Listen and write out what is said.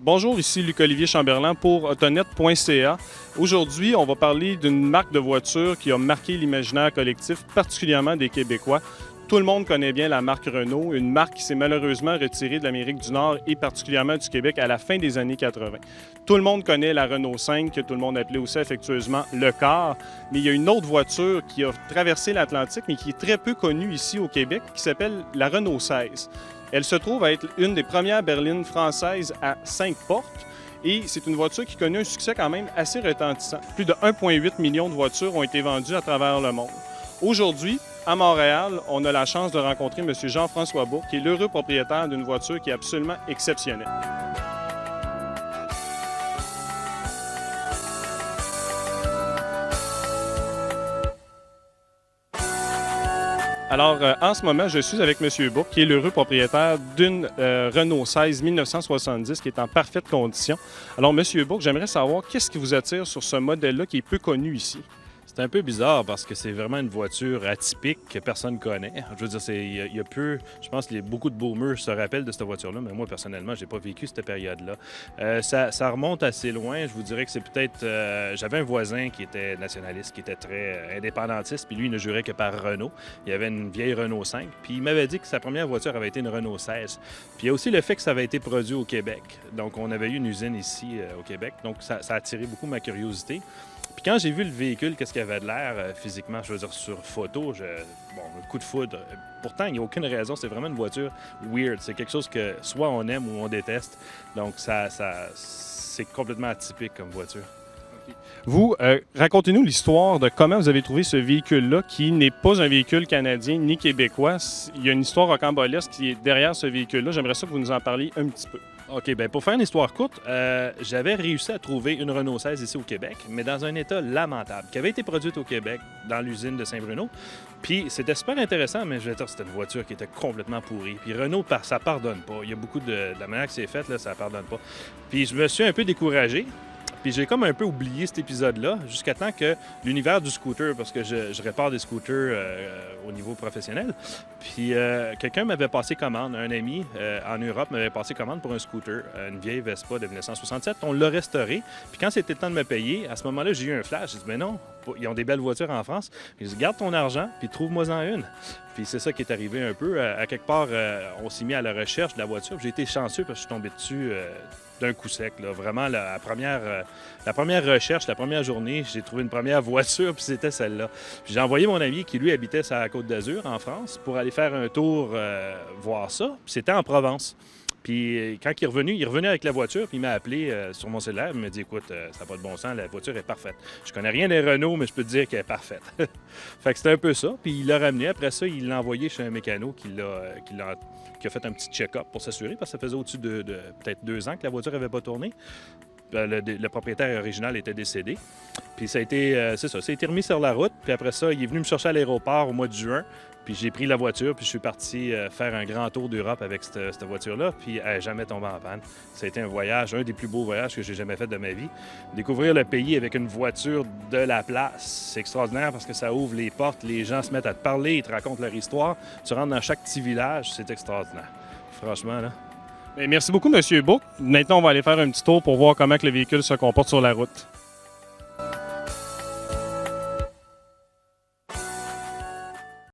Bonjour, ici Luc-Olivier Chamberlain pour Autonet.ca. Aujourd'hui, on va parler d'une marque de voiture qui a marqué l'imaginaire collectif, particulièrement des Québécois. Tout le monde connaît bien la marque Renault, une marque qui s'est malheureusement retirée de l'Amérique du Nord et particulièrement du Québec à la fin des années 80. Tout le monde connaît la Renault 5, que tout le monde appelait aussi affectueusement le car, mais il y a une autre voiture qui a traversé l'Atlantique, mais qui est très peu connue ici au Québec, qui s'appelle la Renault 16. Elle se trouve à être une des premières berlines françaises à 5 portes. Et c'est une voiture qui connaît un succès quand même assez retentissant. Plus de 1,8 million de voitures ont été vendues à travers le monde. Aujourd'hui, à Montréal, on a la chance de rencontrer M. Jean-François Bourque, qui est l'heureux propriétaire d'une voiture qui est absolument exceptionnelle. Alors, en ce moment, je suis avec M. Bourque, qui est l'heureux propriétaire d'une Renault 16 1970 qui est en parfaite condition. Alors, M. Bourque, j'aimerais savoir qu'est-ce qui vous attire sur ce modèle-là qui est peu connu ici? C'est un peu bizarre parce que c'est vraiment une voiture atypique que personne ne connaît. Je veux dire, il y a peu... Je pense que beaucoup de boomers se rappellent de cette voiture-là, mais moi, personnellement, je n'ai pas vécu cette période-là. Ça remonte assez loin. Je vous dirais que c'est peut-être... J'avais un voisin qui était nationaliste, qui était très indépendantiste, puis lui, il ne jurait que par Renault. Il avait une vieille Renault 5, puis il m'avait dit que sa première voiture avait été une Renault 16. Puis il y a aussi le fait que ça avait été produit au Québec. Donc, on avait eu une usine ici au Québec. Donc, ça a attiré beaucoup ma curiosité. Puis quand j'ai vu le véhicule, qu'est-ce qu'il avait de l'air physiquement, je veux dire, sur photo, un coup de foudre. Pourtant, il n'y a aucune raison, c'est vraiment une voiture weird. C'est quelque chose que soit on aime ou on déteste. Donc, c'est complètement atypique comme voiture. Vous, racontez-nous l'histoire de comment vous avez trouvé ce véhicule-là, qui n'est pas un véhicule canadien ni québécois. Il y a une histoire rocambolesque qui est derrière ce véhicule-là. J'aimerais ça que vous nous en parliez un petit peu. OK, bien pour faire une histoire courte, j'avais réussi à trouver une Renault 16 ici au Québec, mais dans un état lamentable, qui avait été produite au Québec dans l'usine de Saint-Bruno. Puis c'était super intéressant, mais je vais dire, c'était une voiture qui était complètement pourrie. Puis Renault, ça pardonne pas. Il y a beaucoup de la manière que c'est fait, là, ça pardonne pas. Puis je me suis un peu découragé. Puis j'ai comme un peu oublié cet épisode-là, jusqu'à temps que l'univers du scooter, parce que je répare des scooters au niveau professionnel, puis quelqu'un m'avait passé commande, un ami en Europe m'avait passé commande pour un scooter, une vieille Vespa de 1967. On l'a restauré, puis quand c'était le temps de me payer, à ce moment-là, j'ai eu un flash. J'ai dit, mais non, ils ont des belles voitures en France. J'ai dit, garde ton argent, puis trouve-moi-en une. Puis c'est ça qui est arrivé un peu. À quelque part, on s'est mis à la recherche de la voiture. J'ai été chanceux parce que je suis tombé dessus d'un coup sec. Là. Vraiment, la première recherche, la première journée, j'ai trouvé une première voiture, puis c'était celle-là. Puis j'ai envoyé mon ami qui, lui, habitait sur la Côte-d'Azur, en France, pour aller faire un tour voir ça. Puis c'était en Provence. Puis quand il est revenu avec la voiture, puis il m'a appelé sur mon cellulaire. Il m'a dit, écoute, ça n'a pas de bon sens, la voiture est parfaite. Je connais rien des Renault, mais je peux te dire qu'elle est parfaite. Fait que c'était un peu ça. Puis il l'a ramené. Après ça, il l'a envoyé chez un mécano qui a fait un petit check-up pour s'assurer, parce que ça faisait au-dessus de peut-être 2 ans que la voiture n'avait pas tourné. Le propriétaire original était décédé. Puis ça a été, ça a été remis sur la route. Puis après ça, il est venu me chercher à l'aéroport au mois de juin. Puis j'ai pris la voiture, puis je suis parti faire un grand tour d'Europe avec cette voiture-là, puis elle n'est jamais tombée en panne. Ça a été un voyage, un des plus beaux voyages que j'ai jamais fait de ma vie. Découvrir le pays avec une voiture de la place, c'est extraordinaire parce que ça ouvre les portes, les gens se mettent à te parler, ils te racontent leur histoire. Tu rentres dans chaque petit village, c'est extraordinaire. Franchement, là. Bien, merci beaucoup, M. Bourque. Maintenant, on va aller faire un petit tour pour voir comment que le véhicule se comporte sur la route.